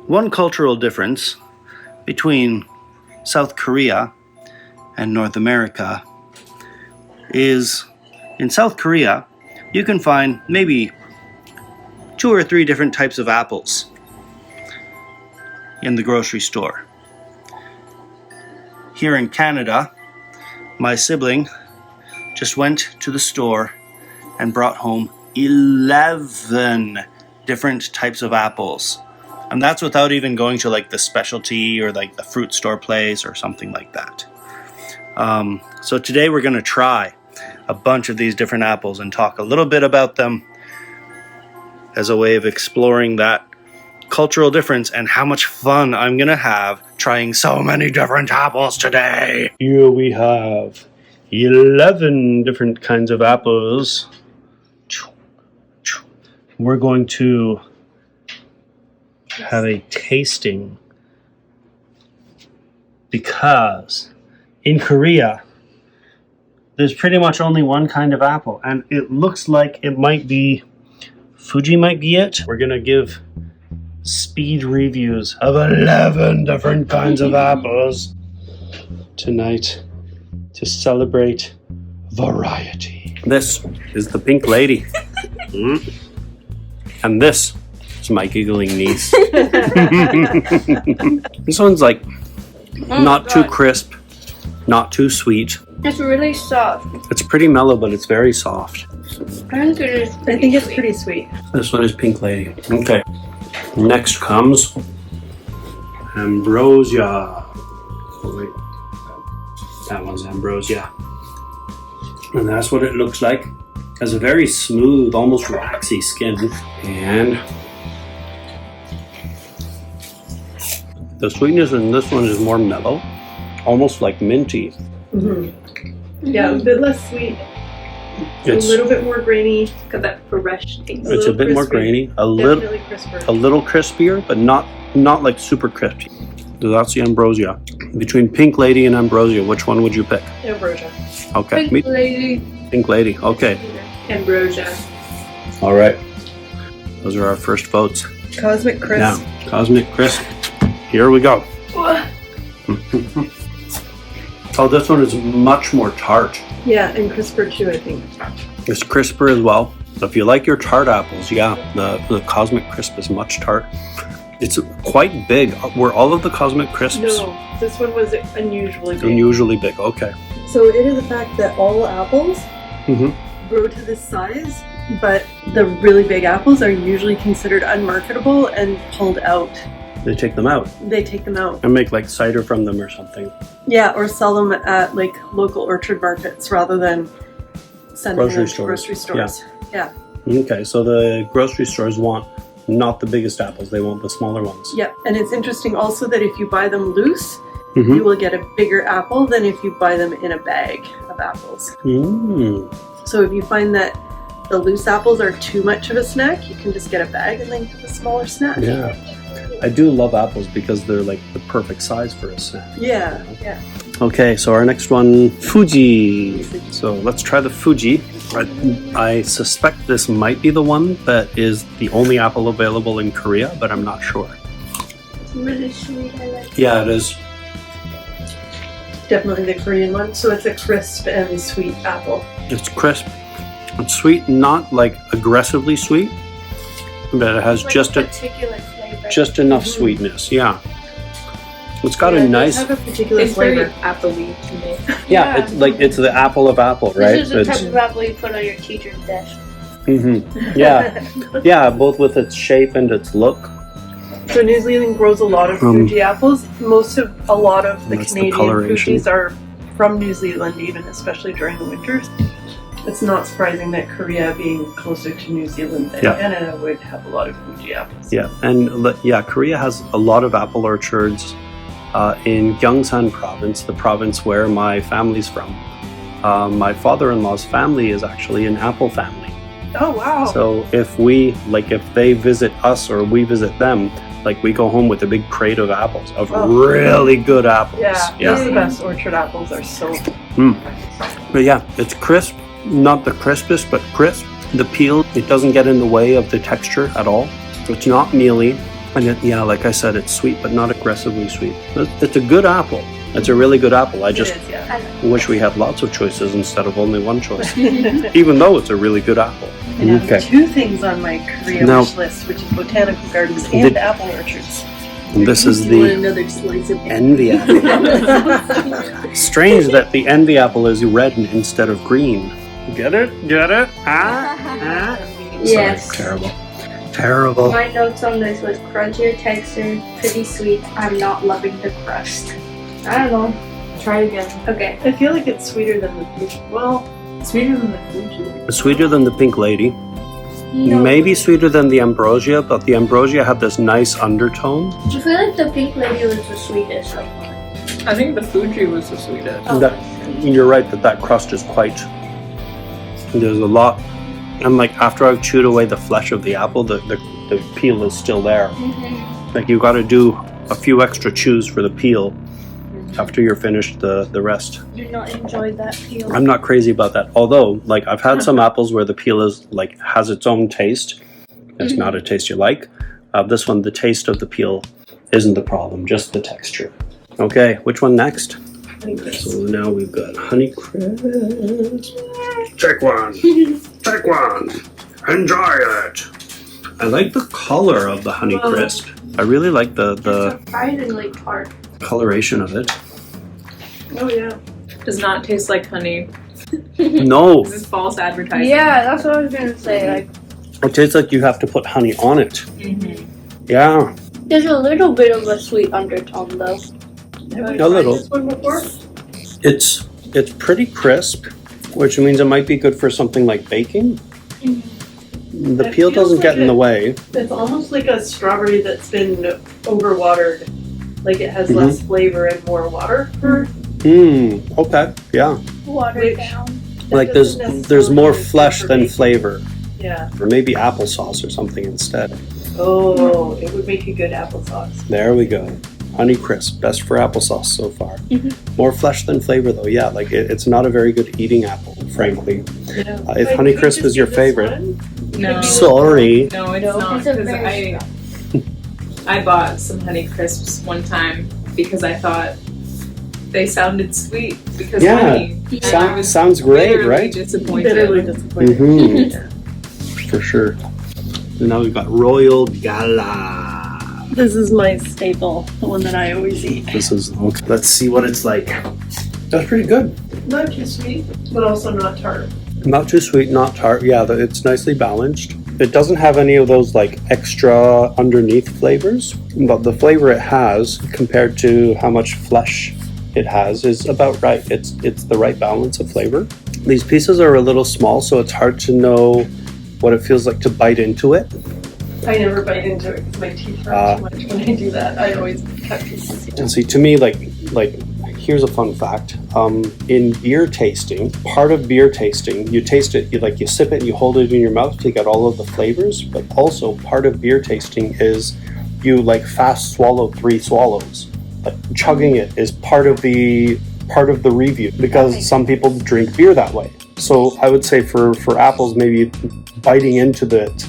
One cultural difference between South Korea and North America is in South Korea, you can find maybe 2 or 3 different types of apples in the grocery store. Here in Canada, my sibling just went to the store and brought home 11 different types of apples. And that's without even going to like the specialty or like the fruit store place or something like that. So today we're going to try a bunch of these different apples and talk a little bit about them as a way of exploring that cultural difference and how much fun I'm going to have trying so many different apples today. Here we have 11 different kinds of apples. We're going to have a tasting because in Korea there's pretty much only one kind of apple, and it looks like it might be Fuji might be it. We're gonna give speed reviews of 11 different kinds of apples tonight to celebrate variety. This is the pink lady. And this is my giggling niece. This one's like not too crisp, not too sweet. It's really soft. It's pretty mellow, but it's very soft. I think it's pretty sweet. This one is pink lady. Okay. Next comes Ambrosia. Oh wait, that one's Ambrosia. And that's what it looks like. It has a very smooth, almost waxy skin. And the sweetness in this one is more mellow, almost like minty. Mm-hmm. Yeah, a bit less sweet. It's a little bit more grainy. Got that fresh taste. It's a bit more grainy, a little crispier, but not like super crispy. So that's the Ambrosia. Between Pink Lady and Ambrosia, which one would you pick? Ambrosia. Okay. Pink Lady. Pink Lady. Okay. Ambrosia. All right. Those are our first votes. Cosmic Crisp. Now, Cosmic Crisp. Here we go. Oh, this one is much more tart. Yeah, and crisper too, I think. It's crisper as well. If you like your tart apples, yeah, the Cosmic Crisp is much tart. It's quite big. Were all of the Cosmic Crisps? No, this one was unusually big. Unusually big, okay. So it is the fact that all apples grow to this size, but the really big apples are usually considered unmarketable and pulled out. They take them out. They take them out. And make like cider from them or something. Yeah, or sell them at like local orchard markets rather than sending them to grocery stores. Yeah. Okay, so the grocery stores want not the biggest apples, they want the smaller ones. Yeah, and it's interesting also that if you buy them loose, you will get a bigger apple than if you buy them in a bag of apples. So if you find that the loose apples are too much of a snack, you can just get a bag and then get a smaller snack. Yeah. I do love apples because they're like the perfect size for a snack. Yeah, yeah. Okay, so our next one, Fuji. So let's try the Fuji. I suspect this might be the one that is the only apple available in Korea, but I'm not sure. It's really sweet. I like it. Yeah, it is. Definitely the Korean one. So it's a crisp and sweet apple. It's crisp. It's sweet, not like aggressively sweet, but it has Like just a particular flavor. just enough sweetness. Yeah. It's got a nice. It does have a particular It's flavor. very appley to me. Yeah, it's like it's the apple of apple, right? This is the type of apple you put on your teacher's desk. Yeah, yeah, both with its shape and its look. So New Zealand grows a lot of Fuji apples. A lot of the That's the Canadian coloration. Fujis are from New Zealand, even especially during the winters. It's not surprising that Korea, being closer to New Zealand than Canada, would have a lot of Fuji apples. Yeah, and Korea has a lot of apple orchards in Gyeongsang province, the province where my family's from. My father-in-law's family is actually an apple family. Oh wow! So if they visit us or we visit them, like we go home with a big crate of apples, of really good apples. Yeah, those are the best orchard apples. Are so. But yeah, it's crisp, not the crispest, but crisp. The peel, it doesn't get in the way of the texture at all. It's not mealy. And yeah, like I said, it's sweet, but not aggressively sweet. It's a good apple. It's a really good apple. I just wish we had lots of choices instead of only one choice. Even though it's a really good apple. I have 2 things on my Korea wish list, which is botanical gardens and apple orchards. And this is Want the another slice of envy apple. Strange that the envy apple is red instead of green. Get it? Get it? Yes. Sorry, terrible. My notes on this was crunchier texture, pretty sweet. I'm not loving the crust. I don't know. Try again. Okay. I feel like it's sweeter than the Fuji. Well, Sweeter than the Fuji. Sweeter than the pink lady. No. Maybe sweeter than the Ambrosia, but the Ambrosia had this nice undertone. I feel like the pink lady was the sweetest so far. I think the Fuji was the sweetest. Oh. You're right that crust is quite. There's a lot, and like after I've chewed away the flesh of the apple, the peel is still there. Mm-hmm. Like you got to do a few extra chews for the peel after you're finished the rest. Do not enjoy that peel. I'm not crazy about that. Although, like I've had some apples where the peel is like has its own taste. It's not a taste you like. This one, the taste of the peel isn't the problem, just the texture. Okay, which one next? So now we've got Honeycrisp. Take one. Take one. Enjoy it. I like the color of the Honeycrisp. I really like the It's surprisingly tart. coloration of it. oh yeah. Does not taste like honey. No, This is false advertising. Yeah, that's what I was gonna say. Like, it tastes like you have to put honey on it. Mm-hmm. Yeah, there's a little bit of a sweet undertone though. Have we A little. tried this one before? it's pretty crisp, which means it might be good for something like baking. The It peel feels doesn't get like in the way. It's almost like a strawberry that's been overwatered. Like it has less flavor and more water. Okay, yeah. Watered Which- down. Like doesn't there's necessarily more mean flesh than baking. flavor. Yeah. Or maybe applesauce or something instead. Oh, it would make a good applesauce. There we go. Honeycrisp, best for applesauce so far. More flesh than flavor though, yeah. Like it's not a very good eating apple, frankly. Yeah. If Honeycrisp is your favorite. No. Sorry. No, it's No, not. It's a Because very I bought some Honeycrisps one time because I thought they sounded sweet because Yeah. honey. And I was Sounds great, bitterly right? disappointed. Bitterly disappointed. Mhm. Yeah. For sure. And now we've got Royal Gala. This is my staple, the one that I always eat. This is okay. Let's see what it's like. That's pretty good. Not too sweet, but also not tart. Not too sweet, not tart. Yeah, it's nicely balanced. It doesn't have any of those like extra underneath flavors, but the flavor it has compared to how much flesh it has is about right. It's the right balance of flavor. These pieces are a little small, so it's hard to know what it feels like to bite into it. I never bite into it because my teeth hurt too much when I do that. I always cut pieces. And see, to me, like here's a fun fact. In beer tasting, part of beer tasting, you taste it, you sip it, you hold it in your mouth to get all of the flavors. But also, part of beer tasting is you like fast swallow 3 swallows. Like chugging it is part of the review because some people drink beer that way. So I would say for apples, maybe biting into it,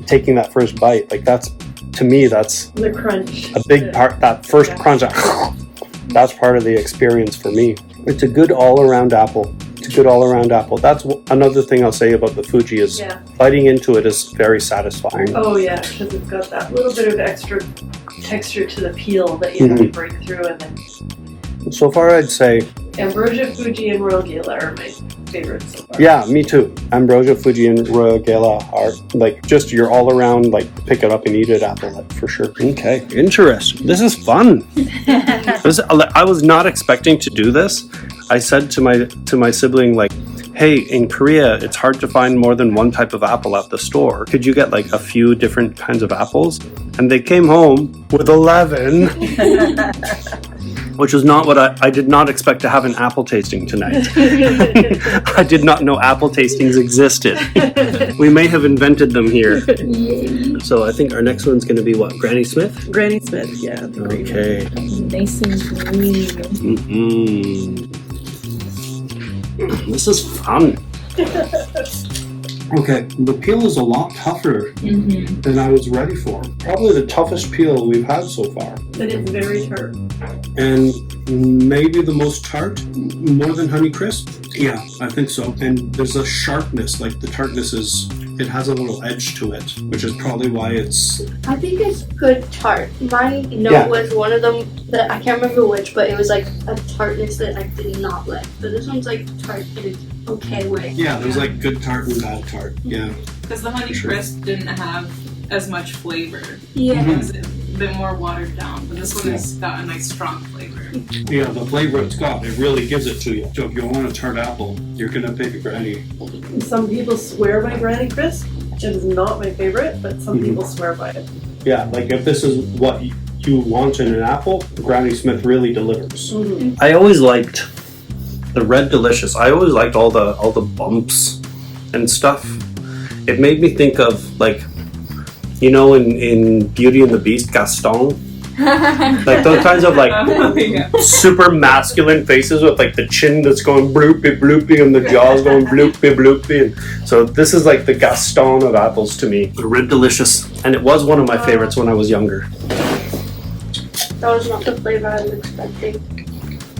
taking that first bite, like that's, to me, that's The crunch. a big part. That first crunch, that's part of the experience for me. It's a good all-around apple. That's another thing I'll say about the Fuji is biting into it is very satisfying. Oh yeah, because it's got that little bit of extra texture to the peel that you have to break through, and then So far, I'd say, Ambrosia, Fuji, and Royal Gala are my favorites so far. yeah, me too. Ambrosia, Fuji, and Royal Gala are like just your all-around like pick it up and eat it apple for sure. Okay, interesting. This is fun. I was not expecting to do this. I said to my sibling like, hey, in Korea, it's hard to find more than one type of apple at the store. Could you get like a few different kinds of apples? And they came home with 11, which was not what I did not expect to have an apple tasting tonight. I did not know apple tastings existed. We may have invented them here. So I think our next one's going to be what? Granny Smith? Granny Smith, yeah. The green one. Okay. Nice and green. This is fun. Okay, the peel is a lot tougher than I was ready for. Probably the toughest peel we've had so far. But it's very tart. And maybe the most tart, more than Honeycrisp? Yeah, I think so. And there's a sharpness, like the tartness it has a little edge to it, which is probably why it's... I think it's good tart. My note was one of them that I can't remember which, but it was like a tartness that I did not like. But this one's like tart in an okay way. Yeah, there's like good tart and bad tart. Yeah. Because the Honeycrisp didn't have as much flavor. Yeah. It was a bit more watered down, but this one has got a nice strong flavor. Yeah, the flavor it's got, it really gives it to you. So if you want a tart apple, you're gonna pick a Granny. Some people swear by Granny Crisp. It is not my favorite, but some people swear by it. Yeah, like if this is what you want in an apple, Granny Smith really delivers. I always liked the Red Delicious. I always liked all the bumps and stuff. It made me think of, like, you know, in Beauty and the Beast, Gaston. Like those kinds of like super masculine faces with like the chin that's going bloopy bloopy and the jaws going bloopy bloopy. And so this is like the Gaston of apples to me. The Red Delicious, and it was one of my favorites when I was younger. That was not the flavor I was expecting.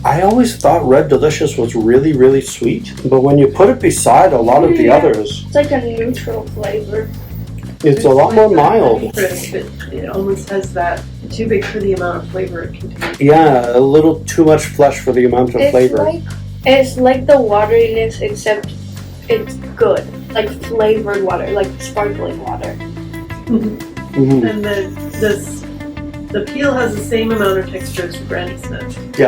I always thought Red Delicious was really, really sweet, but when you put it beside a lot of the others, It's like a neutral flavor. it's a lot more mild. Crisp, it almost has that too big for the amount of flavor it contains. Yeah, a little too much flesh for the amount of flavor. It's like the wateriness, except it's good. Like flavored water, like sparkling water. Mm-hmm. And the peel has the same amount of texture as Granny Smith.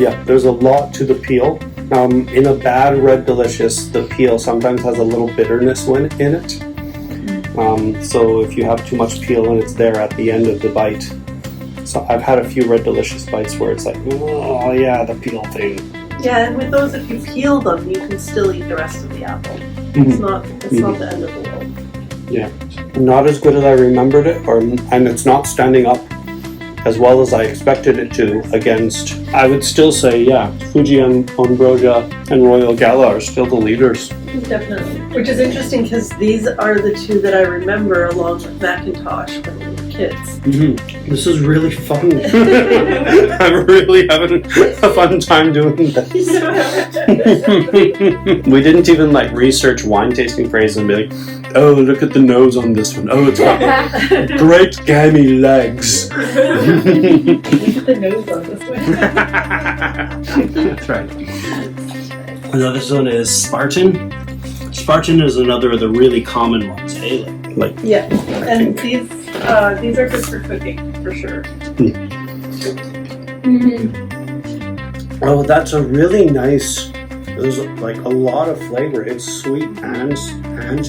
Yeah, there's a lot to the peel. In a bad Red Delicious, the peel sometimes has a little bitterness in it. So if you have too much peel and it's there at the end of the bite. So I've had a few Red Delicious bites where it's like, oh yeah, the peel thing. Yeah, and with those, if you peel them, you can still eat the rest of the apple. It's not the end of the world. Yeah, not as good as I remembered it, and it's not standing up as well as I expected it to against. I would still say, yeah, Fuji and Ambrosia and Royal Gala are still the leaders. Definitely. Which is interesting because these are the two that I remember along with Macintosh when we were kids. This is really fun. I'm really having a fun time doing this. We didn't even like research wine tasting phrases and be like, oh, look at the nose on this one. Oh, it's got great gammy legs. Look at the nose on this one. That's right. Another one is Spartan. Spartan is another of the really common ones, hey? Like yeah, and these are good for cooking, for sure. Oh, that's a really nice, there's like a lot of flavor. It's sweet and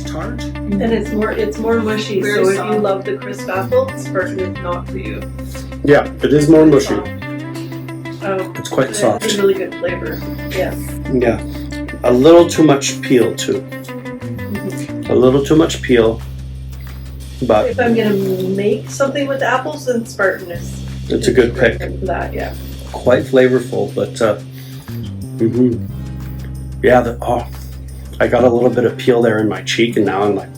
tart. And it's more mushy, Very so if soft. you love the crisp apple, Spartan is not for you. Yeah, it is more mushy. It's quite It's soft. a really good flavor, yes. Yeah, a little too much peel too. A little too much peel, but If I'm gonna make something with apples, then Spartan is. it's a good pick. For that, yeah. Quite flavorful, but yeah. I got a little bit of peel there in my cheek, and now I'm like,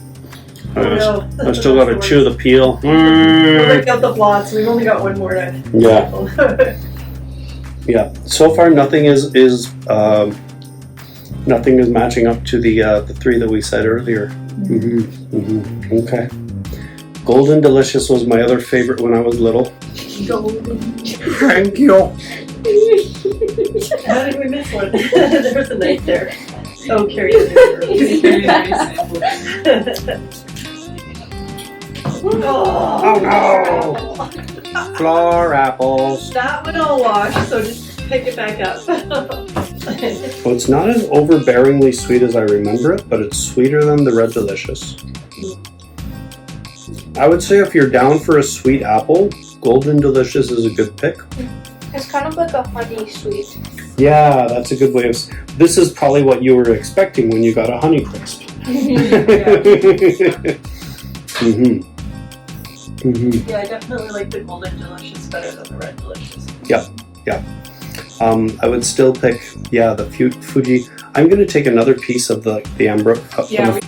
I still got to chew the peel. We'll break out the blots. We've only got one more to. Yeah. Yeah. So far, nothing is matching up to the three that we said earlier. Okay. Golden Delicious was my other favorite when I was little. Golden. Thank you. How did we miss one? There was a knife there. Oh, Carrie. Oh no! Floor apples. That one I'll wash, so just pick it back up. Well, it's not as overbearingly sweet as I remember it, but it's sweeter than the Red Delicious. I would say if you're down for a sweet apple, Golden Delicious is a good pick. It's kind of like a honey sweet. Yeah, that's a good way of... This is probably what you were expecting when you got a Honeycrisp. Yeah, I definitely like the Golden Delicious better than the Red Delicious. Yeah. I would still pick, the Fuji. I'm going to take another piece of the Ambrosia. Yeah.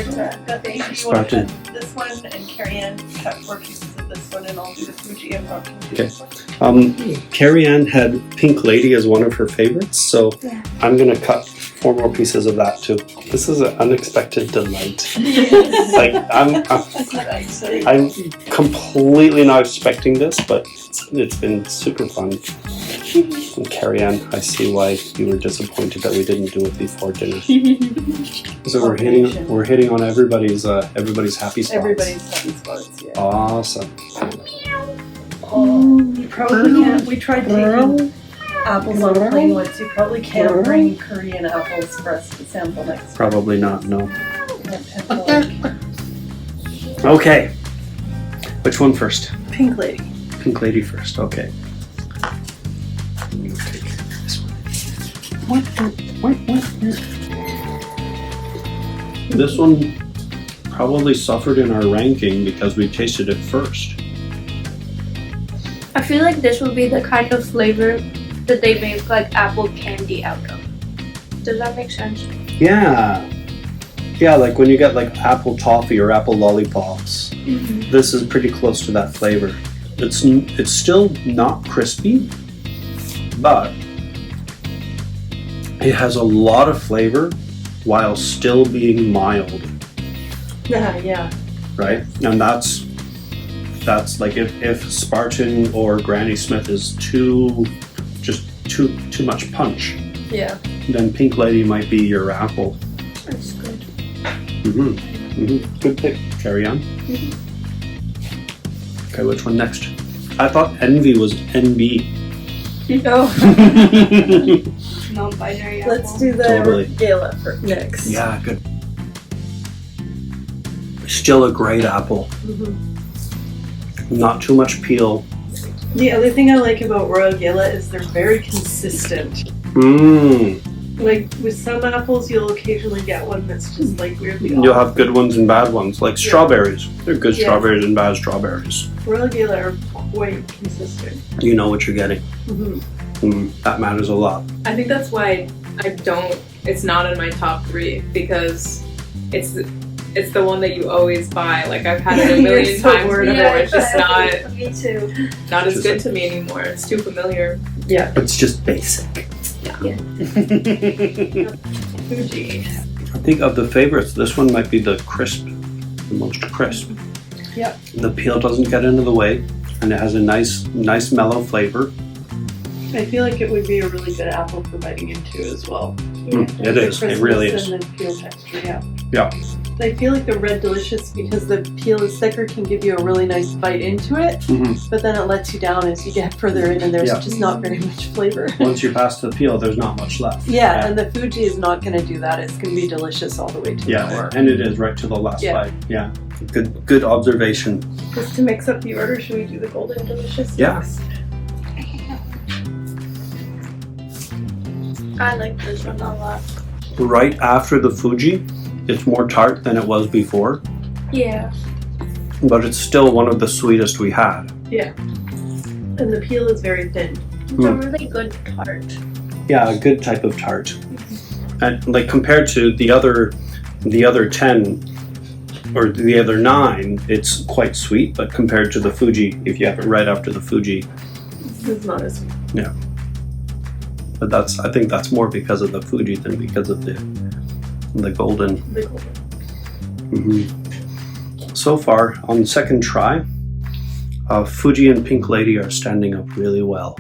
Spartan. Got the you Spartan. want to cut this one, and Carrie Ann cut 4 pieces of this one, and I'll do the Fuji and pumpkin. Okay. Carrie Ann had Pink Lady as one of her favorites, so Yeah. I'm gonna cut 4 more pieces of that too. This is an unexpected delight. Like I'm completely not expecting this, but it's been super fun. And Carrie Ann, I see why you were disappointed that we didn't do it before dinner. So we're hitting on everybody's happy spots. Everybody's happy spots, yeah. Awesome. Oh, you probably can't. We tried taking apples on plain ones. You probably can't bring Korean apples for us to sample next time. Probably not, no. We have to have Okay. Which one first? Pink Lady. Pink Lady first, okay. We'll take this one. This one probably suffered in our ranking because we tasted it first. I feel like this would be the kind of flavor that they make like apple candy out of. Does that make sense? Yeah. Yeah, like when you get like apple toffee or apple lollipops. Mm-hmm. This is pretty close to that flavor. It's still not crispy, but it has a lot of flavor while still being mild, Yeah. right? And that's like if Spartan or Granny Smith is too much punch, Yeah. then Pink Lady might be your apple. That's good. Good pick. Carry on. Mm-hmm. Okay, which one next? I thought Envy was NB. Oh. Non-binary apple. Let's do the Totally. Gala for next. Yeah, good. Still a great apple. Not too much peel. The other thing I like about Royal Gala is they're very consistent. Mmm. Like with some apples, you'll occasionally get one that's just like weirdly You'll off. have good ones and bad ones, like strawberries. They're good Yeah. strawberries and bad strawberries. Royal Gala are quite consistent. You know what you're getting. That matters a lot. I think that's why it's not in my top 3 because it's the one that you always buy. Like I've had it a million You're so times before. worried It's just not Me too. as Just good like- to me anymore. It's too familiar. Yeah. It's just basic. Yeah. Fuji. I think of the favorites, this one might be the most crisp. Yep. The peel doesn't get into the way, and it has a nice mellow flavor. I feel like it would be a really good apple for biting into as well. It is. It really is. And then peel texture, yeah. Yeah. I feel like the Red Delicious, because the peel is thicker, can give you a really nice bite into it, but then it lets you down as you get further in and there's Yeah. just not very much flavor. Once you're past the peel, there's not much left. Yeah, and the Fuji is not going to do that. It's going to be delicious all the way to the Yeah, core. and it is right to the last Yeah. bite. Yeah. Good observation. Just to mix up the order, should we do the Golden Delicious Yeah. next? I like this one a lot. Right after the Fuji, it's more tart than it was before, Yeah. but it's still one of the sweetest we had. Yeah. And the peel is very thin. It's a really good tart. Yeah, a good type of tart. And like compared to the other 10 or the other 9, it's quite sweet, but compared to the Fuji, if you have it right after the Fuji, It's not as sweet. yeah. But I think that's more because of the Fuji than because of the golden. The golden. So far, on the second try, Fuji and Pink Lady are standing up really well.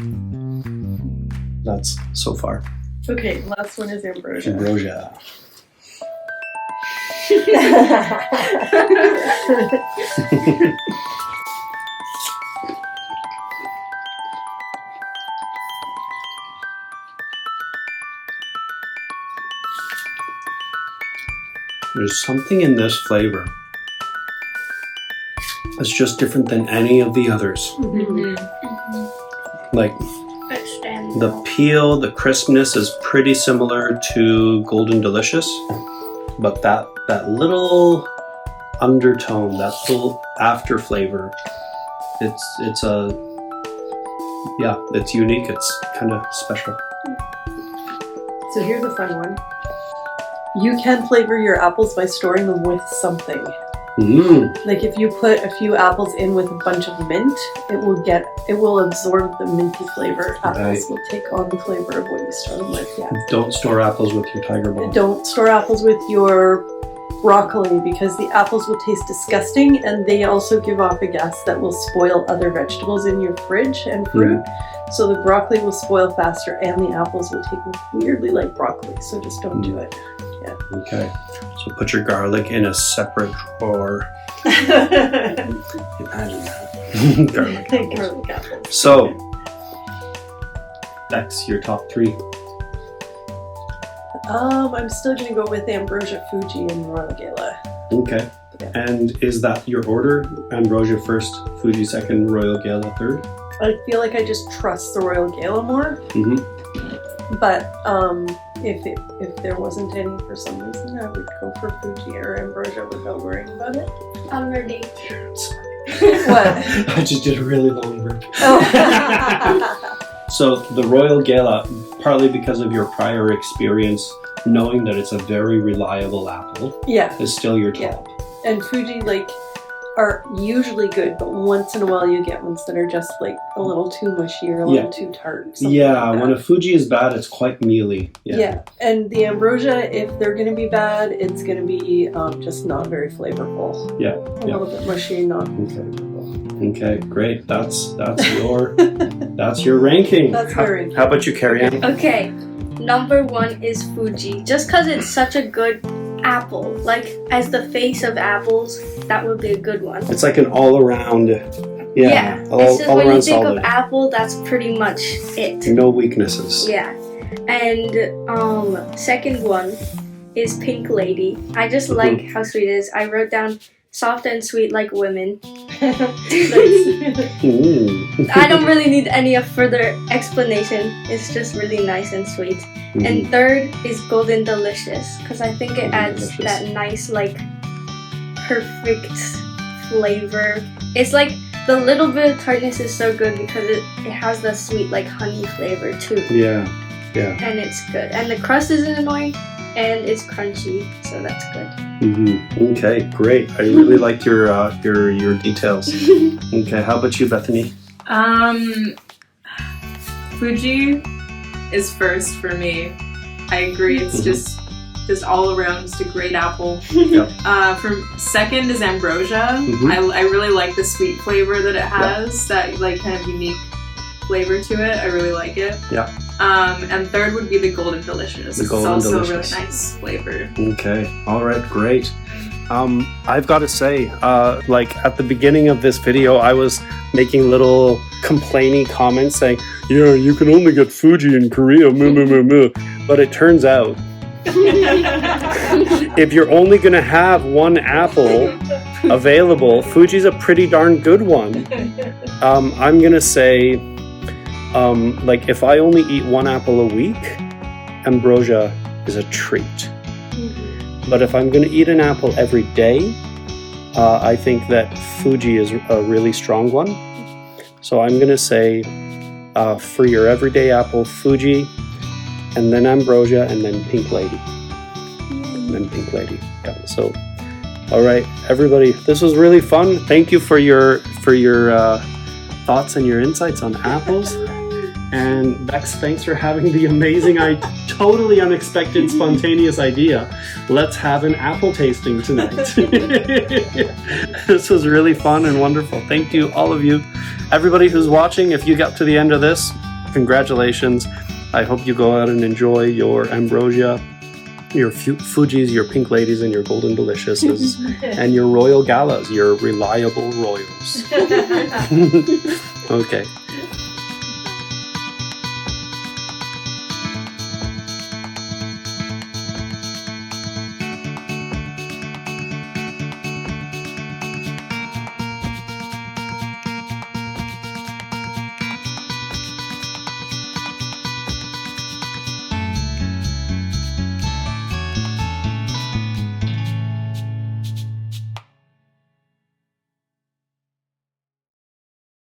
That's so far. Okay, last one is Ambrosia. Ambrosia. There's something in this flavor that's just different than any of the others. Like the peel, the crispness is pretty similar to Golden Delicious, but that little undertone, that little after flavor, it's unique. It's kind of special. So here's a fun one. You can flavor your apples by storing them with something. Like if you put a few apples in with a bunch of mint, it will absorb the minty flavor. Apples will take on the flavor of what you store them with. Yeah. Don't store apples with your tiger balm. Don't store apples with your broccoli because the apples will taste disgusting, and they also give off a gas that will spoil other vegetables in your fridge and fruit. So the broccoli will spoil faster, and the apples will taste weirdly like broccoli. So just don't do it. Yeah. Okay. So put your garlic in a separate drawer. Imagine that. Garlic apples. So that's your top 3. I'm still gonna go with Ambrosia, Fuji, and Royal Gala. Okay. Yeah. And is that your order? Ambrosia first, Fuji second, Royal Gala third? I feel like I just trust the Royal Gala more. But if there wasn't any for some reason, I would go for Fuji or Ambrosia without worrying about it. I'm ready. What? I just did a really long burp. Oh. So the Royal Gala, partly because of your prior experience, knowing that it's a very reliable apple, Yeah. is still your top. And Fuji are usually good, but once in a while you get ones that are just like a little too mushy or a little too tart. Yeah, like when a Fuji is bad, it's quite mealy. Yeah, and the Ambrosia, if they're going to be bad, it's going to be just not very flavorful. Yeah. A little bit mushy, not Okay, great. That's your that's your ranking. That's my ranking. How about you, Carrie Ann? Okay, number 1 is Fuji. Just because it's such a good apple. Like, as the face of apples, that would be a good one. It's like an all-around, It's just when you think of apple, that's pretty much it. No weaknesses. Yeah. And second one is Pink Lady. I just like how sweet it is. I wrote down soft and sweet like women. I don't really need any further explanation. It's just really nice and sweet. And third is Golden Delicious, because I think it adds that nice, like, perfect flavor. It's like the little bit of tartness is so good because it has the sweet, like, honey flavor too. Yeah. And it's good. And the crust isn't annoying, and it's crunchy, so that's good. Okay, great. I really liked your details. Okay, how about you, Bethany? Fuji is first for me. I agree. It's just all around just a great apple. From second is Ambrosia. I really like the sweet flavor that it has. That like kind of unique flavor to it. I really like it. And third would be the Golden Delicious. It's also a really nice flavor. Okay. All right. Great. I've got to say, like at the beginning of this video, I was making little complainy comments saying, yeah, you can only get Fuji in Korea, but it turns out, if you're only going to have one apple available, Fuji's a pretty darn good one. I'm going to say, like if I only eat one apple a week, Ambrosia is a treat. But if I'm going to eat an apple every day, I think that Fuji is a really strong one. So I'm going to say for your everyday apple, Fuji, and then Ambrosia, and then Pink Lady. Yeah. So, all right, everybody, this was really fun. Thank you for your thoughts and your insights on apples. And Bex, thanks for having the amazing, totally unexpected, spontaneous idea. Let's have an apple tasting tonight. This was really fun and wonderful. Thank you, all of you. Everybody who's watching, if you got to the end of this, congratulations. I hope you go out and enjoy your Ambrosia, your Fujis, your Pink Ladies, and your Golden Deliciouses, and your Royal Galas, your reliable royals. Okay.